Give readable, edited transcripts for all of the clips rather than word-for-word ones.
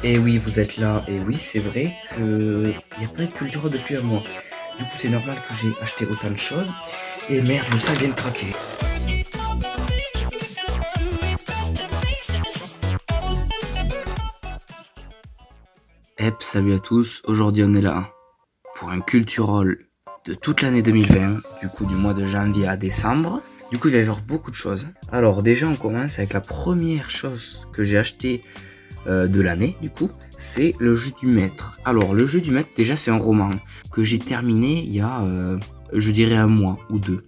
Et oui, vous êtes là. Et oui, c'est vrai qu'il n'y a pas eu de culture depuis un mois. Du coup, c'est normal que j'ai acheté autant de choses. Et merde, ça vient de craquer. Salut à tous. Aujourd'hui, on est là pour un culturol de toute l'année 2020. Du coup, du mois de janvier à décembre. Du coup, il va y avoir beaucoup de choses. Alors, déjà, on commence avec la première chose que j'ai acheté de l'année, du coup, c'est le jeu du maître. Alors, le jeu du maître, déjà, c'est un roman que j'ai terminé il y a, je dirais, un mois ou deux.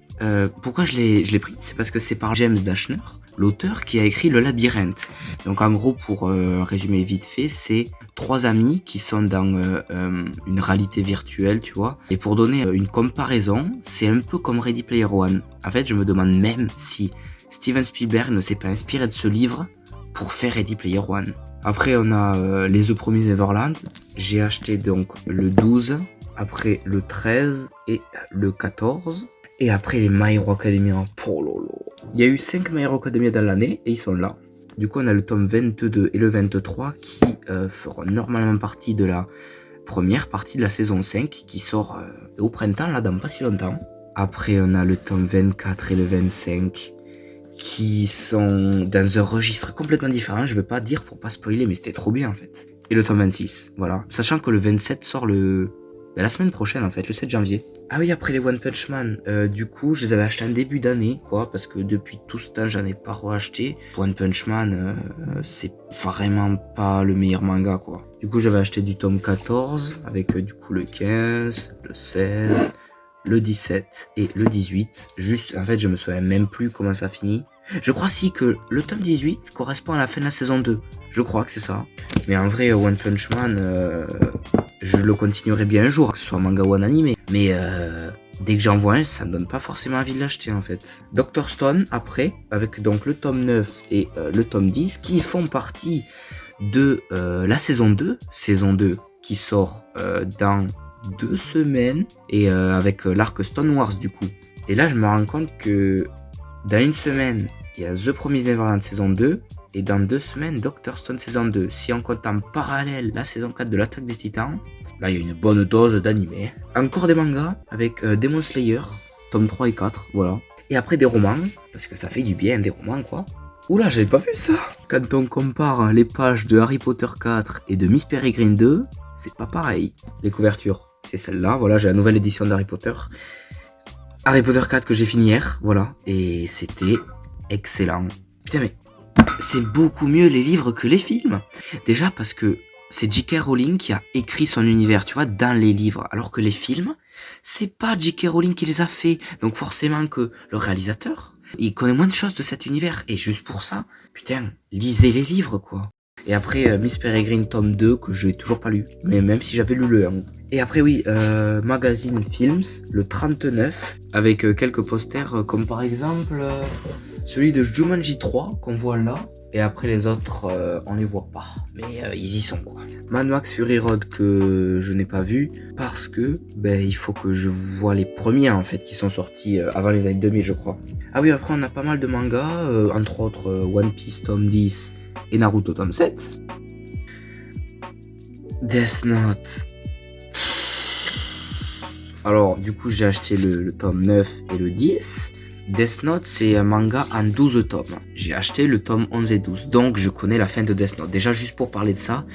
Pourquoi je l'ai pris? C'est parce que c'est par James Dashner, l'auteur qui a écrit Le Labyrinthe. Donc, en gros, pour résumer vite fait, c'est trois amis qui sont dans une réalité virtuelle, tu vois. Et pour donner une comparaison, c'est un peu comme Ready Player One. En fait, je me demande même si Steven Spielberg ne s'est pas inspiré de ce livre pour faire Ready Player One. Après, on a les The Promised Neverland. J'ai acheté donc le 12, après le 13 et le 14. Et après les My Hero Academia. Oh lolo. Il y a eu 5 My Hero Academia dans l'année et ils sont là. Du coup, on a le tome 22 et le 23 qui feront normalement partie de la première partie de la saison 5 qui sort au printemps, là, dans pas si longtemps. Après, on a le tome 24 et le 25 qui sont dans un registre complètement différent. Je veux pas dire pour pas spoiler, mais c'était trop bien en fait. Et le tome 26, voilà. Sachant que le 27 sort la semaine prochaine en fait, le 7 janvier. Ah oui, après les One Punch Man, du coup, je les avais achetés en début d'année, quoi, parce que depuis tout ce temps, j'en ai pas re-acheté. One Punch Man, c'est vraiment pas le meilleur manga, quoi. Du coup, j'avais acheté du tome 14, avec du coup le 15, le 16, le 17 et le 18. Juste, en fait, je me souviens même plus comment ça finit. Je crois si que le tome 18 correspond à la fin de la saison 2. Je crois que c'est ça. Mais en vrai, One Punch Man, je le continuerai bien un jour, que ce soit manga ou en animé. Mais dès que j'en vois un, ça me donne pas forcément envie de l'acheter en fait. Dr. Stone, après, avec donc le tome 9 et le tome 10, qui font partie de la saison 2 qui sort dans 2 semaines, et avec l'arc Stone Wars du coup. Et là, je me rends compte que dans une semaine, il y a The Promised Neverland saison 2, et dans 2 semaines, Dr. Stone saison 2. Si on compte en parallèle la saison 4 de l'Attaque des Titans, là il y a une bonne dose d'animé. Encore des mangas avec Demon Slayer, tome 3 et 4, voilà. Et après des romans, parce que ça fait du bien des romans quoi. Oula, j'avais pas vu ça. Quand on compare les pages de Harry Potter 4 et de Miss Peregrine 2, c'est pas pareil. Les couvertures, c'est celle-là, voilà, j'ai la nouvelle édition d'Harry Potter. Harry Potter 4 que j'ai fini hier, voilà, et c'était excellent. Putain mais c'est beaucoup mieux les livres que les films. Déjà parce que c'est J.K. Rowling qui a écrit son univers, tu vois, dans les livres. Alors que les films, c'est pas J.K. Rowling qui les a fait. Donc forcément que le réalisateur, il connaît moins de choses de cet univers. Et juste pour ça, putain, lisez les livres, quoi. Et après, Miss Peregrine tome 2, que je n'ai toujours pas lu. Mais même si j'avais lu le 1. Et après, oui, Magazine Films, le 39, avec quelques posters, comme par exemple celui de Jumanji 3, qu'on voit là. Et après les autres, on les voit pas. Mais ils y sont quoi. Mad Max Fury Road que je n'ai pas vu parce que il faut que je vois les premiers en fait qui sont sortis avant les années 2000 je crois. Ah oui, après on a pas mal de mangas, entre autres One Piece tome 10 et Naruto tome 7. Death Note. Alors du coup j'ai acheté le tome 9 et le 10. Death Note, c'est un manga en 12 tomes. J'ai acheté le tome 11 et 12, donc je connais la fin de Death Note. Déjà, juste pour parler de ça,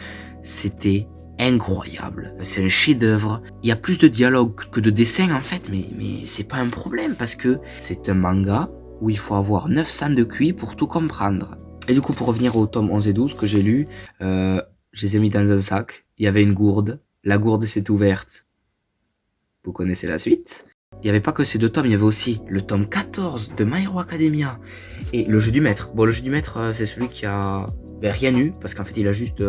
c'était incroyable. C'est un chef-d'œuvre. Il y a plus de dialogue que de dessin en fait, mais c'est pas un problème parce que c'est un manga où il faut avoir 900 de QI pour tout comprendre. Et du coup, pour revenir au tome 11 et 12 que j'ai lu, je les ai mis dans un sac. Il y avait une gourde. La gourde s'est ouverte. Vous connaissez la suite. Il n'y avait pas que ces 2 tomes, il y avait aussi le tome 14 de My Hero Academia et le jeu du maître. Bon, le jeu du maître, c'est celui qui a rien eu, parce qu'en fait, il a juste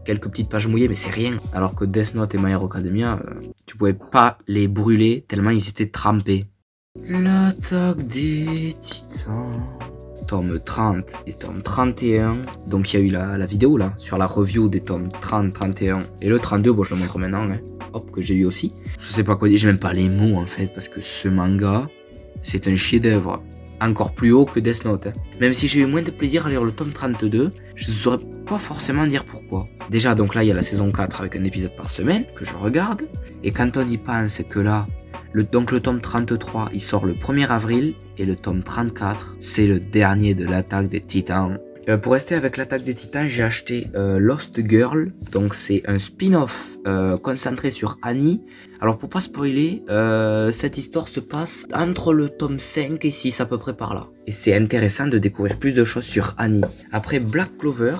quelques petites pages mouillées, mais c'est rien. Alors que Death Note et My Hero Academia, tu pouvais pas les brûler tellement ils étaient trempés. L'attaque des titans. Tome 30 et tome 31. Donc il y a eu la vidéo là, sur la review des tomes 30, 31. Et le 32, bon je le montre maintenant, hein. Hop, que j'ai eu aussi. Je sais pas quoi dire, j'ai même pas les mots en fait, parce que ce manga, c'est un chef-d'œuvre. encore plus haut que Death Note. Hein. Même si j'ai eu moins de plaisir à lire le tome 32, je ne saurais pas forcément dire pourquoi. Déjà, donc là, il y a la saison 4 avec un épisode par semaine que je regarde. Et quand on y pense que là, donc le tome 33, il sort le 1er avril. Et le tome 34, c'est le dernier de l'attaque des Titans. Pour rester avec l'attaque des Titans, j'ai acheté Lost Girl. Donc c'est un spin-off concentré sur Annie. Alors pour pas spoiler, cette histoire se passe entre le tome 5 et 6 à peu près par là. Et c'est intéressant de découvrir plus de choses sur Annie. Après Black Clover,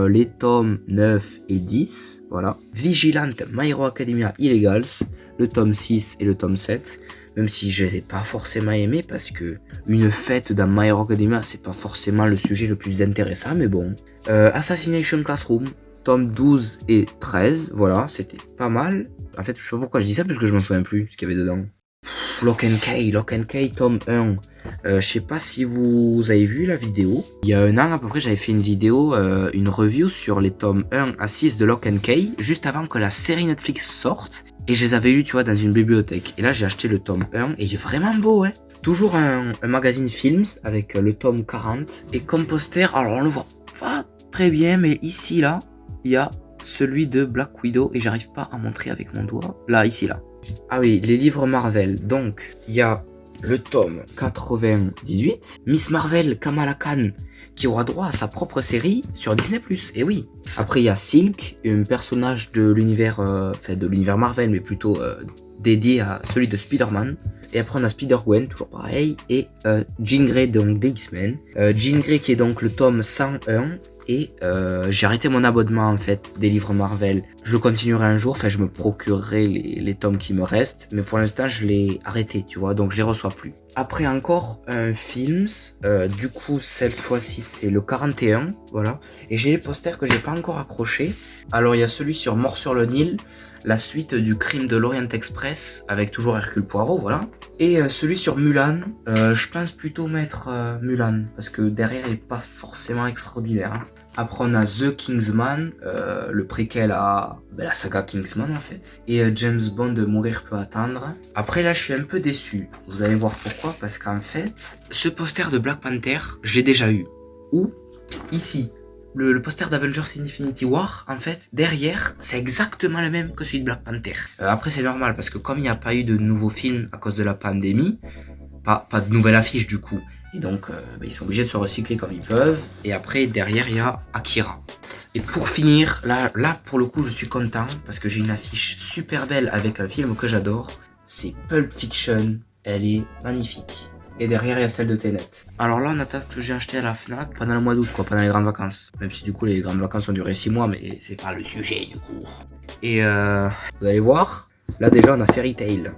les tomes 9 et 10, voilà. Vigilante My Hero Academia Illegals, le tome 6 et le tome 7. Même si je les ai pas forcément aimés parce que une fête dans My Hero Academia c'est pas forcément le sujet le plus intéressant, mais bon. Assassination Classroom, tome 12 et 13, voilà, c'était pas mal. En fait, je sais pas pourquoi je dis ça parce que je m'en souviens plus ce qu'il y avait dedans. Lock and Key, tome 1. Je sais pas si vous avez vu la vidéo. Il y a un an à peu près, j'avais fait une vidéo, une review sur les tomes 1 à 6 de Lock and Key, juste avant que la série Netflix sorte. Et je les avais lus, tu vois, dans une bibliothèque. Et là, j'ai acheté le tome 1 et il est vraiment beau, hein. Toujours un magazine Films avec le tome 40. Et comme poster, alors on le voit pas très bien, mais ici, là, il y a celui de Black Widow et j'arrive pas à montrer avec mon doigt. Là, ici, là. Ah oui, les livres Marvel. Donc, il y a le tome 98. Miss Marvel Kamala Khan qui aura droit à sa propre série sur Disney+. Et oui. Après, il y a Silk, un personnage de l'univers, de l'univers Marvel, mais plutôt dédié à celui de Spider-Man. Et après, on a Spider-Gwen, toujours pareil. Et Jean Grey, donc des X-Men. Jean Grey qui est donc le tome 101. Et j'ai arrêté mon abonnement en fait des livres Marvel. Je le continuerai un jour, enfin je me procurerai les tomes qui me restent. Mais pour l'instant je l'ai arrêté, tu vois, donc je les reçois plus. Après encore un Films, du coup cette fois-ci c'est le 41, voilà. Et j'ai les posters que j'ai pas encore accrochés. Alors il y a celui sur Mort sur le Nil, la suite du crime de l'Orient Express, avec toujours Hercule Poirot, voilà. Et celui sur Mulan, je pense plutôt mettre Mulan, parce que derrière il est pas forcément extraordinaire. Hein. Après on a The Kingsman, le préquel à la saga Kingsman en fait. Et James Bond Mourir peut attendre. Après là je suis un peu déçu, vous allez voir pourquoi, parce qu'en fait, ce poster de Black Panther, je l'ai déjà eu. Ou ici. Le poster d'Avengers Infinity War, en fait, derrière, c'est exactement le même que celui de Black Panther. Après, c'est normal, parce que comme il n'y a pas eu de nouveaux films à cause de la pandémie, pas de nouvelle affiche du coup, et donc ils sont obligés de se recycler comme ils peuvent, et après, derrière, il y a Akira. Et pour finir, là, pour le coup, je suis content, parce que j'ai une affiche super belle avec un film que j'adore, c'est Pulp Fiction, elle est magnifique. Et derrière, il y a celle de Tenet. Alors là, on attaque que j'ai acheté à la Fnac pendant le mois d'août, quoi, pendant les grandes vacances. Même si du coup, les grandes vacances ont duré 6 mois, mais c'est pas le sujet du coup. Et vous allez voir, là déjà, on a Fairy Tail.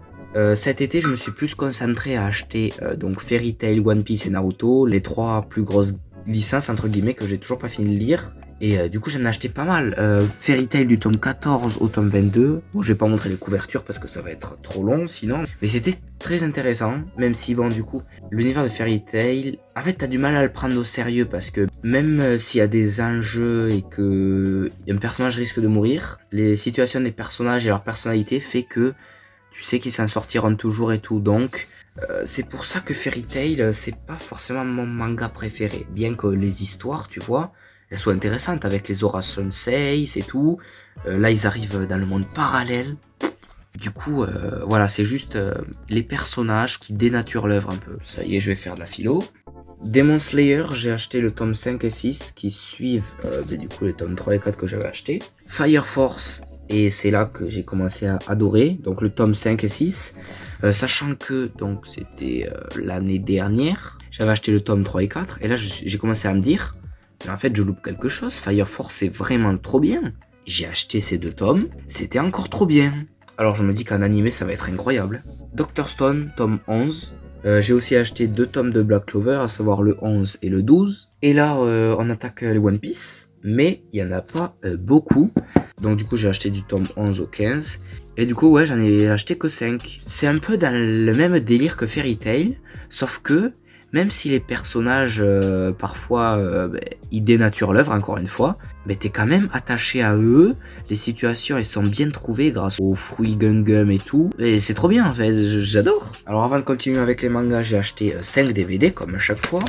Cet été, je me suis plus concentré à acheter donc Fairy Tail, One Piece et Naruto, les 3 plus grosses licences entre guillemets que j'ai toujours pas fini de lire. Et du coup j'en ai acheté pas mal. Fairy Tail du tome 14 au tome 22. Bon, je vais pas montrer les couvertures parce que ça va être trop long sinon. Mais c'était très intéressant. Même si bon du coup l'univers de Fairy Tail, en fait t'as du mal à le prendre au sérieux. Parce que même s'il y a des enjeux et que un personnage risque de mourir, les situations des personnages et leur personnalité fait que tu sais qu'ils s'en sortiront toujours et tout. Donc c'est pour ça que Fairy Tail c'est pas forcément mon manga préféré. Bien que les histoires tu vois elles soient intéressantes avec les Aura Sensei et tout. Là, ils arrivent dans le monde parallèle. Du coup, voilà, c'est juste les personnages qui dénaturent l'œuvre un peu. Ça y est, je vais faire de la philo. Demon Slayer, j'ai acheté le tome 5 et 6 qui suivent du coup les tomes 3 et 4 que j'avais acheté. Fire Force, et c'est là que j'ai commencé à adorer. Donc le tome 5 et 6. Sachant que donc c'était l'année dernière, j'avais acheté le tome 3 et 4. Et là, j'ai commencé à me dire... Mais en fait, je loupe quelque chose. Fire Force, c'est vraiment trop bien. J'ai acheté ces 2 tomes. C'était encore trop bien. Alors, je me dis qu'en animé, ça va être incroyable. Dr. Stone, tome 11. J'ai aussi acheté 2 tomes de Black Clover, à savoir le 11 et le 12. Et là, on attaque les One Piece. Mais il n'y en a pas beaucoup. Donc, du coup, j'ai acheté du tome 11 au 15. Et du coup, ouais, j'en ai acheté que 5. C'est un peu dans le même délire que Fairy Tail. Sauf que... Même si les personnages, parfois, ils dénaturent l'œuvre, encore une fois, mais t'es quand même attaché à eux. Les situations, elles sont bien trouvées grâce aux fruits Gum et tout. Et c'est trop bien, en fait, j'adore. Alors avant de continuer avec les mangas, j'ai acheté 5 DVD, comme à chaque fois.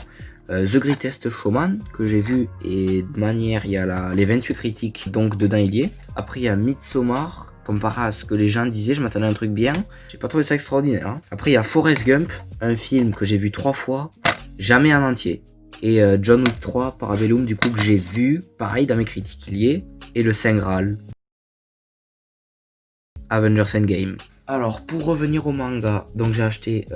The Greatest Showman, que j'ai vu, et de manière, il y a les 28 critiques, donc dedans il y est. Après, il y a Midsommar. Comparé à ce que les gens disaient, je m'attendais à un truc bien. J'ai pas trouvé ça extraordinaire. Hein. Après, il y a Forrest Gump, un film que j'ai vu 3 fois, jamais en entier. Et John Wick 3, Parabellum, du coup, que j'ai vu, pareil, dans mes critiques, il y est. Et le Saint Graal, Avengers Endgame. Alors, pour revenir au manga, donc j'ai acheté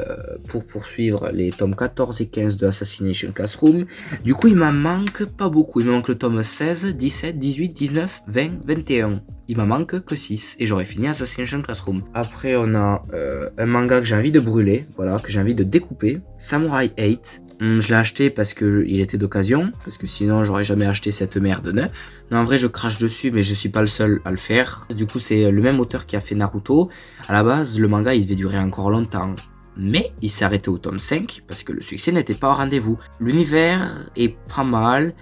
pour poursuivre les tomes 14 et 15 de Assassination Classroom. Du coup, il m'en manque pas beaucoup. Il me manque le tome 16, 17, 18, 19, 20, 21. Il m'en manque que 6 et j'aurai fini Assassination Classroom. Après, on a un manga que j'ai envie de brûler, voilà, que j'ai envie de découper. Samurai 8. Je l'ai acheté parce qu'il était d'occasion, parce que sinon j'aurais jamais acheté cette merde neuf. Non, en vrai, je crache dessus, mais je suis pas le seul à le faire. Du coup, c'est le même auteur qui a fait Naruto. À la base, le manga, il devait durer encore longtemps. Mais il s'est arrêté au tome 5, parce que le succès n'était pas au rendez-vous. L'univers est pas mal,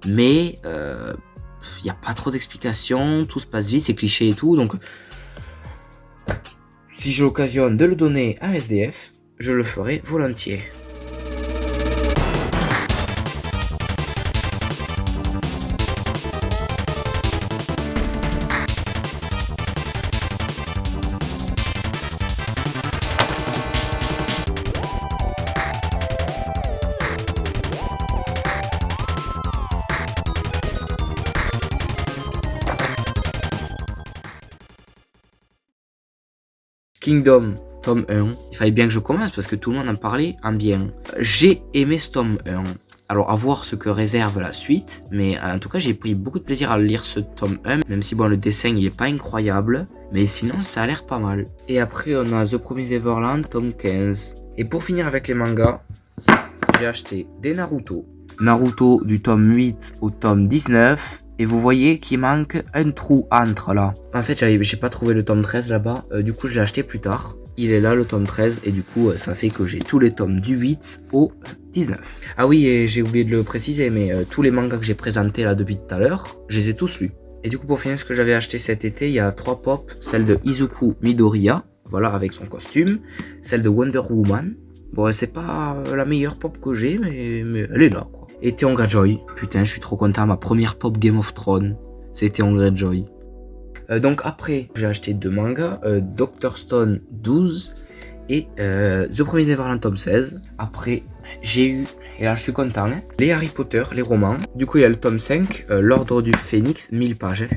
mais il n'y a pas trop d'explications, tout se passe vite, c'est cliché et tout, donc si j'ai l'occasion de le donner à SDF, je le ferai volontiers. Kingdom, tome 1. Il fallait bien que je commence parce que tout le monde en parlait en bien. J'ai aimé ce tome 1. Alors à voir ce que réserve la suite, mais en tout cas j'ai pris beaucoup de plaisir à lire ce tome 1, même si bon le dessin il est pas incroyable, mais sinon ça a l'air pas mal. Et après on a The Promised Neverland, tome 15. Et pour finir avec les mangas, j'ai acheté des Naruto. Naruto du tome 8 au tome 19. Et vous voyez qu'il manque un trou entre là. En fait, j'ai pas trouvé le tome 13 là-bas. Du coup, je l'ai acheté plus tard. Il est là, le tome 13. Et du coup, ça fait que j'ai tous les tomes du 8 au 19. Ah oui, et j'ai oublié de le préciser, mais tous les mangas que j'ai présentés là depuis tout à l'heure, je les ai tous lus. Et du coup, pour finir ce que j'avais acheté cet été, il y a 3 pop. Celle de Izuku Midoriya, voilà, avec son costume. Celle de Wonder Woman. Bon, c'est pas la meilleure pop que j'ai, mais elle est là, quoi. Et Theon Greyjoy, putain, je suis trop content, ma première pop Game of Thrones, c'est Theon Greyjoy. Donc après, j'ai acheté 2 mangas, Dr. Stone 12 et The Promised Neverland tome 16. Après, j'ai eu, et là je suis content, hein, les Harry Potter, les romans. Du coup, il y a le tome 5, l'Ordre du Phénix, 1000 pages.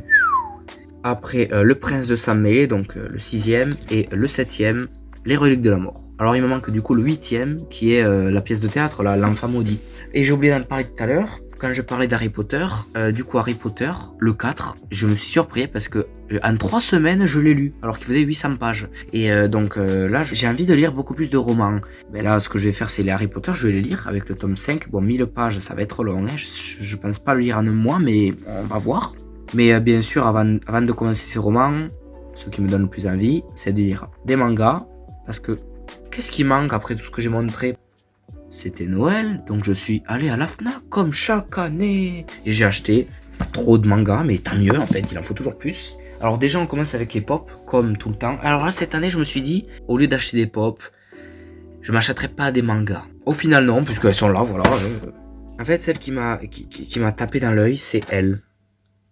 Après, Le Prince de Sang Mêlé, donc le 6ème, et le 7ème, Les Reliques de la Mort. Alors il me manque du coup le 8ème qui est la pièce de théâtre, là, l'Enfant Maudit. Et j'ai oublié d'en parler tout à l'heure, quand je parlais d'Harry Potter, du coup Harry Potter, le 4, je me suis surpris parce que en 3 semaines je l'ai lu, alors qu'il faisait 800 pages. Et donc là j'ai envie de lire beaucoup plus de romans. Mais là ce que je vais faire c'est les Harry Potter, je vais les lire avec le tome 5. Bon 1000 pages ça va être long, hein. Je pense pas le lire en un mois mais on va voir. Mais bien sûr avant de commencer ces romans, ce qui me donne le plus envie c'est de lire des mangas. Parce que qu'est-ce qui manque après tout ce que j'ai montré? C'était Noël, donc je suis allé à la FNAC comme chaque année. Et j'ai acheté trop de mangas, mais tant mieux en fait, il en faut toujours plus. Alors déjà on commence avec les pop, comme tout le temps. Alors là cette année je me suis dit, au lieu d'acheter des pop, je m'achèterai pas des mangas. Au final non, puisqu'elles sont là, voilà. En fait celle qui m'a tapé dans l'œil, c'est elle.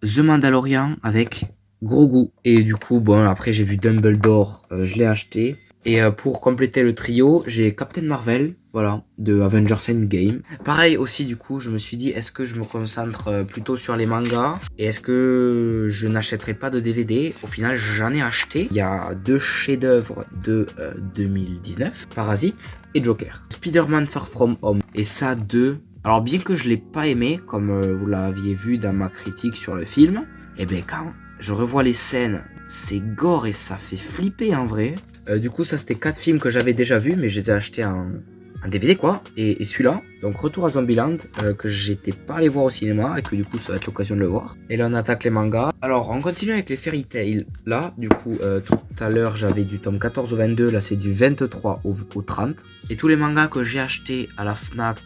The Mandalorian avec Grogu. Et du coup, bon après j'ai vu Dumbledore, je l'ai acheté. Et pour compléter le trio, j'ai Captain Marvel, voilà, de Avengers Endgame. Pareil aussi, du coup, je me suis dit, est-ce que je me concentre plutôt sur les mangas? Et est-ce que je n'achèterai pas de DVD? Au final, j'en ai acheté. Il y a 2 chefs-d'œuvre de 2019, Parasite et Joker. Spider-Man Far From Home. Et ça, 2. Alors, bien que je l'ai pas aimé, comme vous l'aviez vu dans ma critique sur le film, et bien quand je revois les scènes, c'est gore et ça fait flipper en vrai. Du coup ça c'était 4 films que j'avais déjà vus mais je les ai achetés en un DVD quoi, et celui-là, donc Retour à Zombieland, que j'étais pas allé voir au cinéma et que du coup ça va être l'occasion de le voir. Et là on attaque les mangas. Alors on continue avec les Fairy Tail. Là du coup tout à l'heure j'avais du tome 14 au 22, là c'est du 23 au 30. Et tous les mangas que j'ai achetés à la Fnac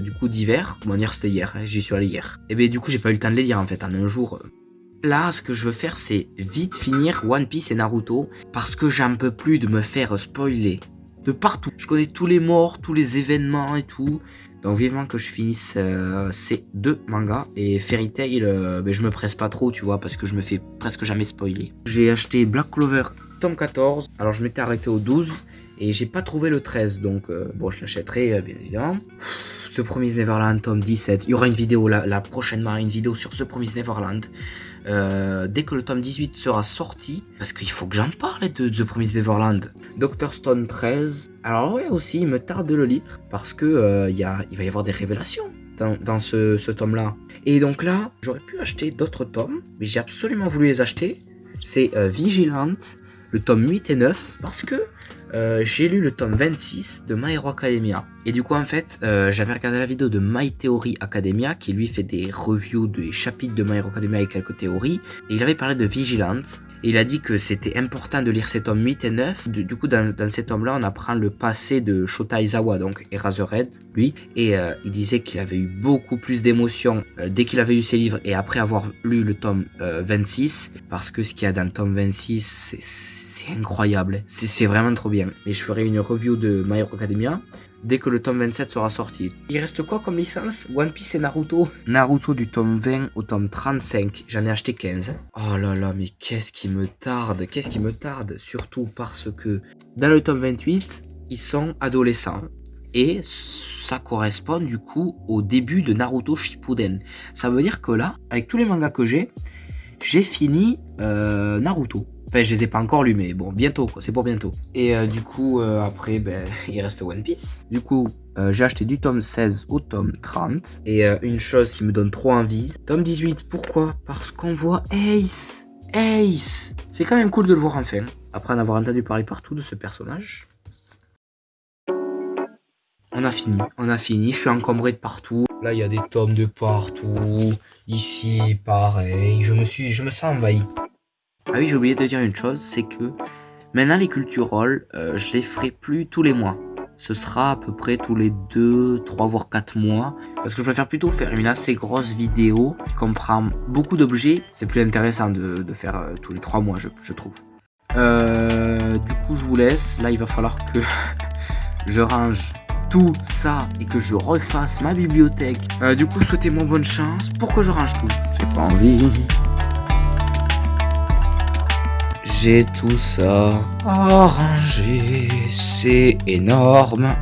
du coup d'hiver, on va dire c'était hier, hein, j'y suis allé hier. Et bien du coup j'ai pas eu le temps de les lire en fait en un jour. Là, ce que je veux faire, c'est vite finir One Piece et Naruto, parce que j'en peux plus de me faire spoiler de partout. Je connais tous les morts, tous les événements et tout. Donc vivement que je finisse ces 2 mangas. Et Fairy Tail, je me presse pas trop, tu vois, parce que je me fais presque jamais spoiler. J'ai acheté Black Clover tome 14. Alors je m'étais arrêté au 12 et j'ai pas trouvé le 13. Donc bon, je l'achèterai bien évidemment. The Promised Neverland tome 17. Il y aura une vidéo là prochainement, une vidéo sur The Promised Neverland. Dès que le tome 18 sera sorti, parce qu'il faut que j'en parle de The Promised Neverland. Dr. Stone 13. Alors ouais aussi, il me tarde de le lire, parce que il va y avoir des révélations dans ce tome-là. Et donc là, j'aurais pu acheter d'autres tomes, mais j'ai absolument voulu les acheter. C'est Vigilante, le tome 8 et 9, parce que j'ai lu le tome 26 de My Hero Academia. Et du coup, en fait, j'avais regardé la vidéo de My Theory Academia, qui lui fait des reviews des chapitres de My Hero Academia avec quelques théories. Et il avait parlé de Vigilante. Et il a dit que c'était important de lire ces tomes 8 et 9. Du coup, dans ces tomes-là, on apprend le passé de Shota Izawa, donc Eraserhead, lui. Et il disait qu'il avait eu beaucoup plus d'émotions dès qu'il avait lu ses livres et après avoir lu le tome 26. Parce que ce qu'il y a dans le tome 26, c'est incroyable, c'est vraiment trop bien. Et je ferai une review de My Hero Academia dès que le tome 27 sera sorti. Il reste quoi comme licence? One Piece et Naruto. Naruto du tome 20 au tome 35, j'en ai acheté 15. Oh là là, mais qu'est-ce qui me tarde, surtout parce que dans le tome 28, ils sont adolescents. Et ça correspond du coup au début de Naruto Shippuden. Ça veut dire que là, avec tous les mangas que j'ai fini Naruto. Enfin, je les ai pas encore lus, mais bon, bientôt, quoi, c'est pour bientôt. Et du coup, après, il reste One Piece. Du coup, j'ai acheté du tome 16 au tome 30. Et une chose qui me donne trop envie, tome 18, pourquoi? Parce qu'on voit Ace. C'est quand même cool de le voir enfin, après en avoir entendu parler partout de ce personnage. On a fini, je suis encombré de partout. Là, il y a des tomes de partout. Ici, pareil, je me sens envahi. Ah oui, j'ai oublié de dire une chose, c'est que maintenant les culturoles, je les ferai plus tous les mois. Ce sera à peu près tous les 2, 3 voire 4 mois. Parce que je préfère plutôt faire une assez grosse vidéo qui comprend beaucoup d'objets. C'est plus intéressant de faire tous les 3 mois, je trouve. Du coup, je vous laisse. Là, il va falloir que je range tout ça et que je refasse ma bibliothèque. Du coup, souhaitez-moi bonne chance pour que je range tout. J'ai pas envie. J'ai tout ça à ranger, c'est énorme.